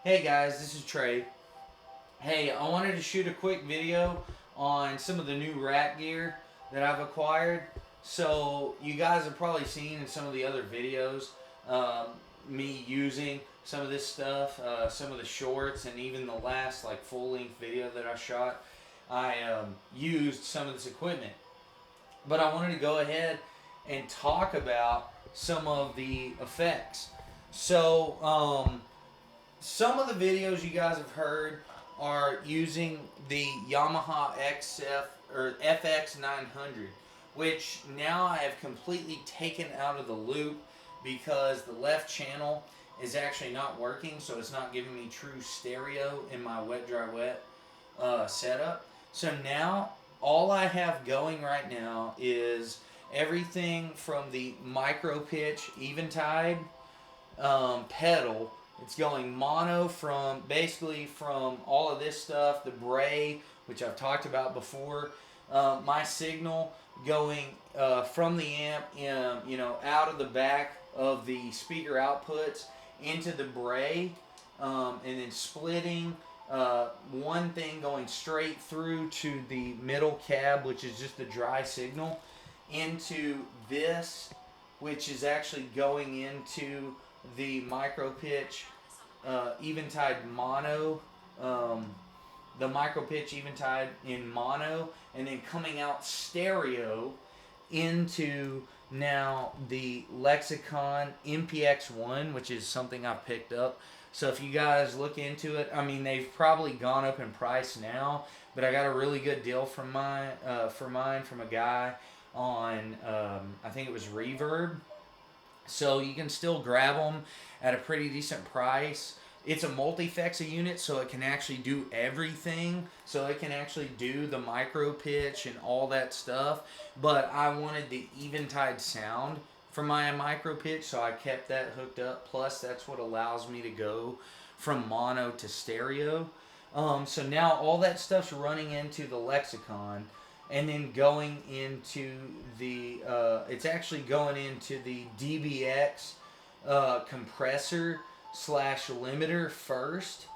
Hey guys, this is Trey. Hey, I wanted to shoot a quick video on some of the new rack gear that I've acquired. So you guys have probably seen in some of the other videos um, me using some of this stuff, some of the shorts, and even the last like full length video that I shot. I used some of this equipment, but I wanted to go ahead and talk about some of the effects. So some of the videos you guys have heard are using the Yamaha XF or FX 900, which now I have completely taken out of the loop because the left channel is actually not working, so it's not giving me true stereo in my wet dry wet setup. So now all I have going right now is everything from the micro pitch Eventide pedal. It's going mono from basically from all of this stuff, the Bray, which I've talked about before. My signal going from the amp, out of the back of the speaker outputs into the Bray, and then splitting one thing going straight through to the middle cab, which is just the dry signal, into this, which is actually going into the micro pitch Eventide mono, the micro pitch Eventide in mono, and then coming out stereo into now the Lexicon MPX1, which is something I picked up. So if you guys look into it, I mean they've probably gone up in price now, but I got a really good deal from mine from a guy on I think it was Reverb. So you can still grab them at a pretty decent price. It's a multi-fexa unit, so it can actually do everything. So it can actually do the micro pitch and all that stuff. But I wanted the Eventide sound for my micro pitch, so I kept that hooked up. Plus, that's what allows me to go from mono to stereo. So now all that stuff's running into the Lexicon, and then going into the it's actually going into the DBX compressor slash limiter first.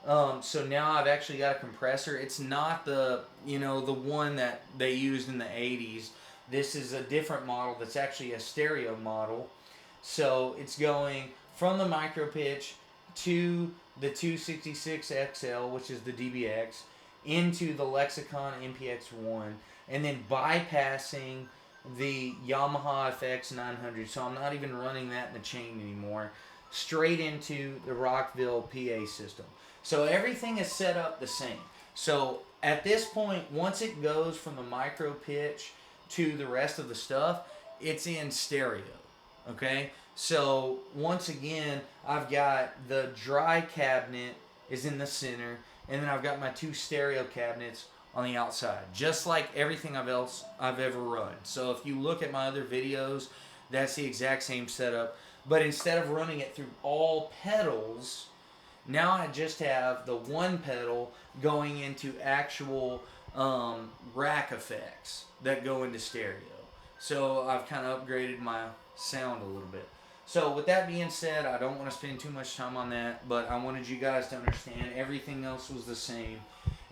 So now I've actually got a compressor. It's not the the one that they used in the 80s. This is a different model that's actually a stereo model. So it's going from the micro pitch to the 266XL, which is the DBX, into the Lexicon MPX1, and then bypassing the Yamaha FX 900. So I'm not even running that in the chain anymore. Straight into the Rockville PA system. So everything is set up the same. So at this point, once it goes from the micro pitch to the rest of the stuff, it's in stereo. Okay? So once again, I've got the dry cabinet is in the center, and then I've got my two stereo cabinets on the outside, just like everything I've ever run. So if you look at my other videos, that's the exact same setup. But instead of running it through all pedals, now I just have the one pedal going into actual rack effects that go into stereo. So I've kind of upgraded my sound a little bit. So with that being said, I don't want to spend too much time on that, but I wanted you guys to understand everything else was the same.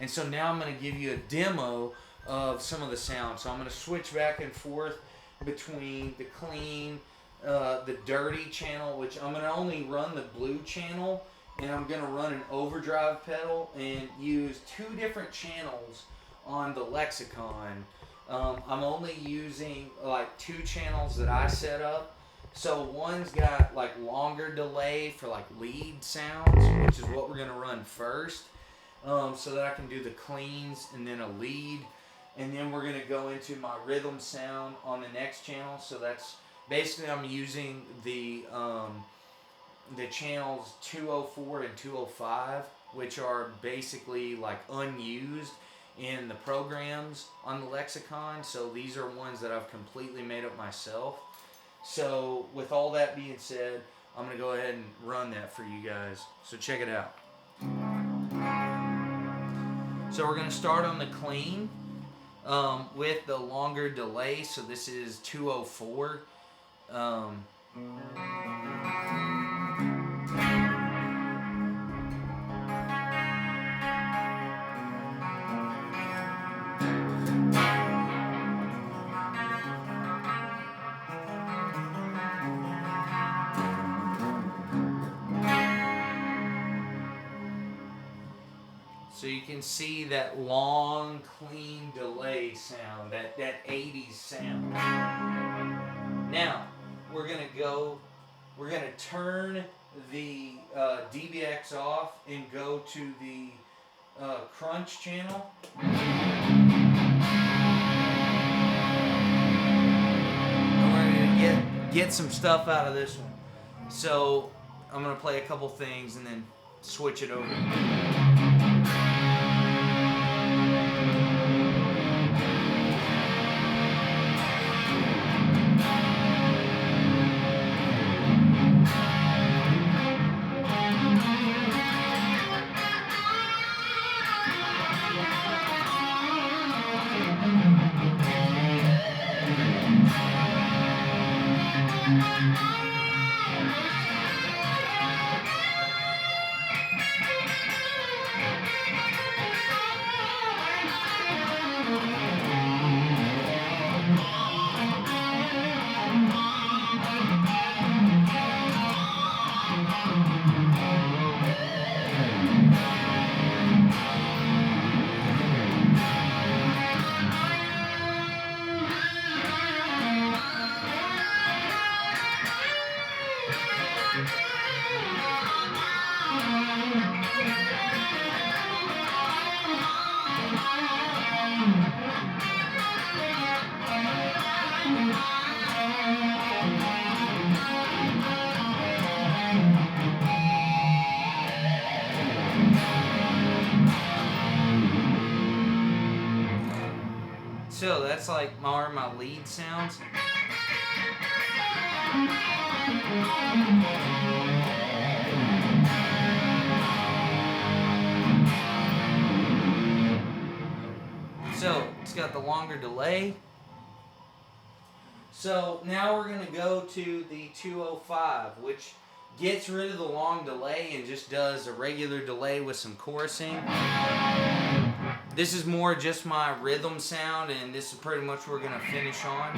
And so now I'm going to give you a demo of some of the sound. So I'm going to switch back and forth between the clean, the dirty channel, which I'm going to only run the blue channel, and I'm going to run an overdrive pedal and use two different channels on the Lexicon. I'm only using like two channels that I set up. So one's got like longer delay for like lead sounds, which is what we're going to run first, so that I can do the cleans and then a lead. And then we're going to go into my rhythm sound on the next channel. So that's basically I'm using the channels 204 and 205, which are basically like unused in the programs on the Lexicon. So these are ones that I've completely made up myself. So with all that being said, I'm going to go ahead and run that for you guys. So check it out. So we're going to start on the clean with the longer delay. So this is 204. So you can see that long, clean delay sound, that 80s sound. Now, we're going to turn the DBX off and go to the crunch channel. And we're going to get some stuff out of this one. So I'm going to play a couple things and then switch it over. So that's like my lead sounds. So it's got the longer delay. So now we're going to go to the 205, which gets rid of the long delay and just does a regular delay with some chorusing. This is more just my rhythm sound, and this is pretty much what we're going to finish on.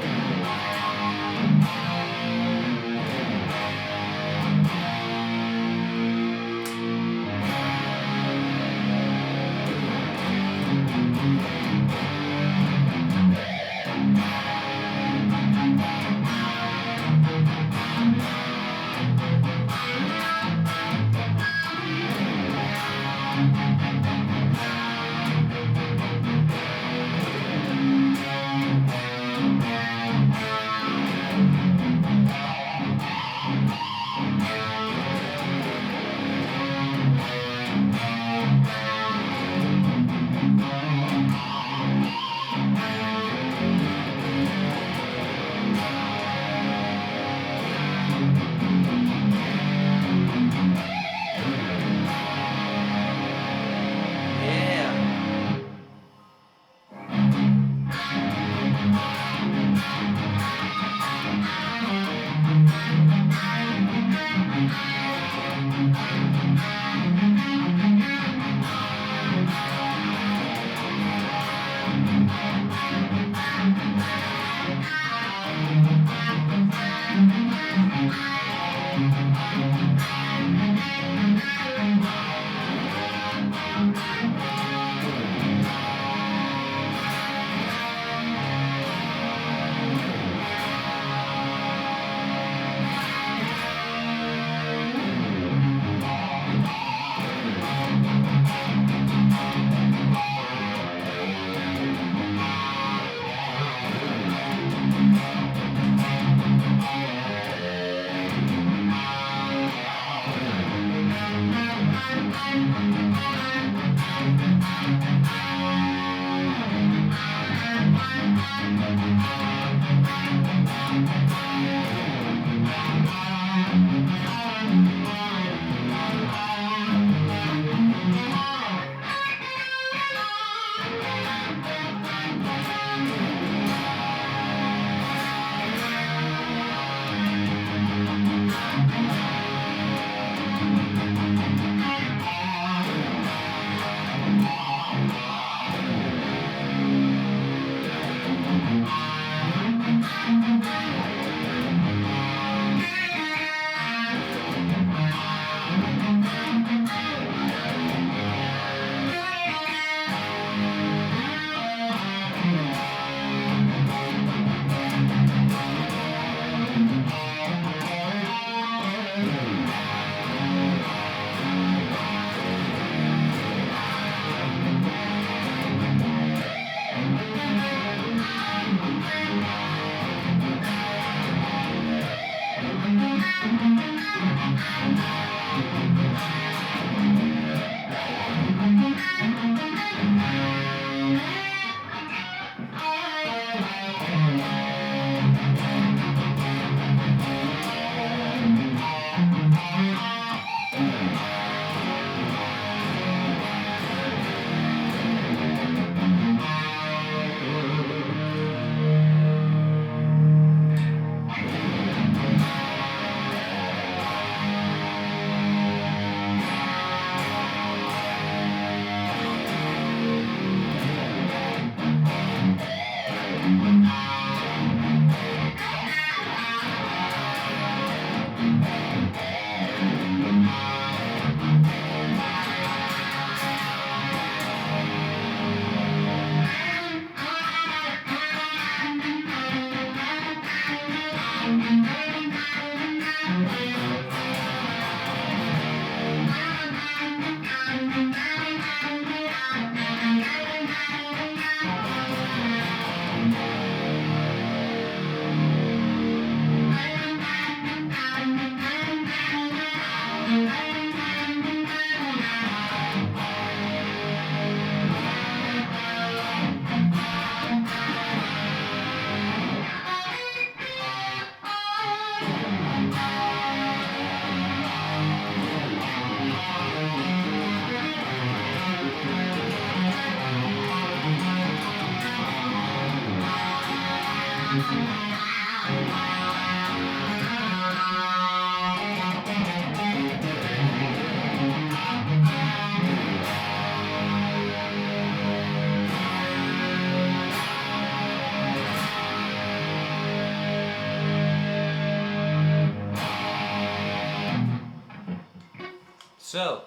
So,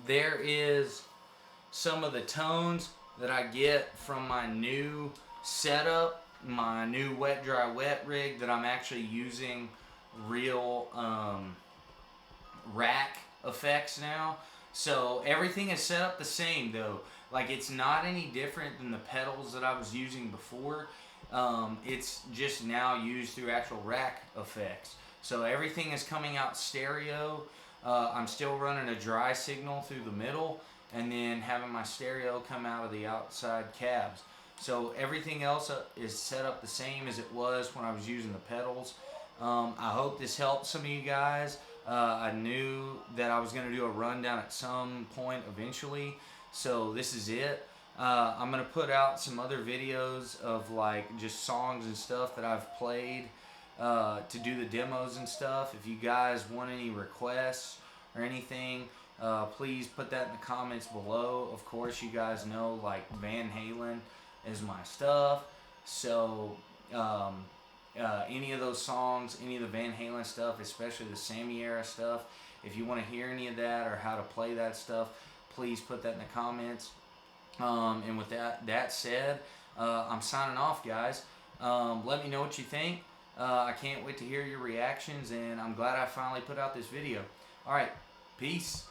there is some of the tones that I get from my new setup, my new wet dry wet rig that I'm actually using real rack effects now. So everything is set up the same though. Like it's not any different than the pedals that I was using before. It's just now used through actual rack effects. So everything is coming out stereo. I'm still running a dry signal through the middle and then having my stereo come out of the outside cabs. So everything else is set up the same as it was when I was using the pedals. I hope this helped some of you guys. I knew that I was going to do a rundown at some point eventually, so this is it. I'm going to put out some other videos of like just songs and stuff that I've played to do the demos and stuff. If you guys want any requests or anything, please put that in the comments below. Of course, you guys know like Van Halen is my stuff, so any of those songs, any of the Van Halen stuff, especially the Sammy era stuff, if you want to hear any of that or how to play that stuff, please put that in the comments. And with that said, I'm signing off, guys. Let me know what you think. I can't wait to hear your reactions, and I'm glad I finally put out this video. Alright, peace.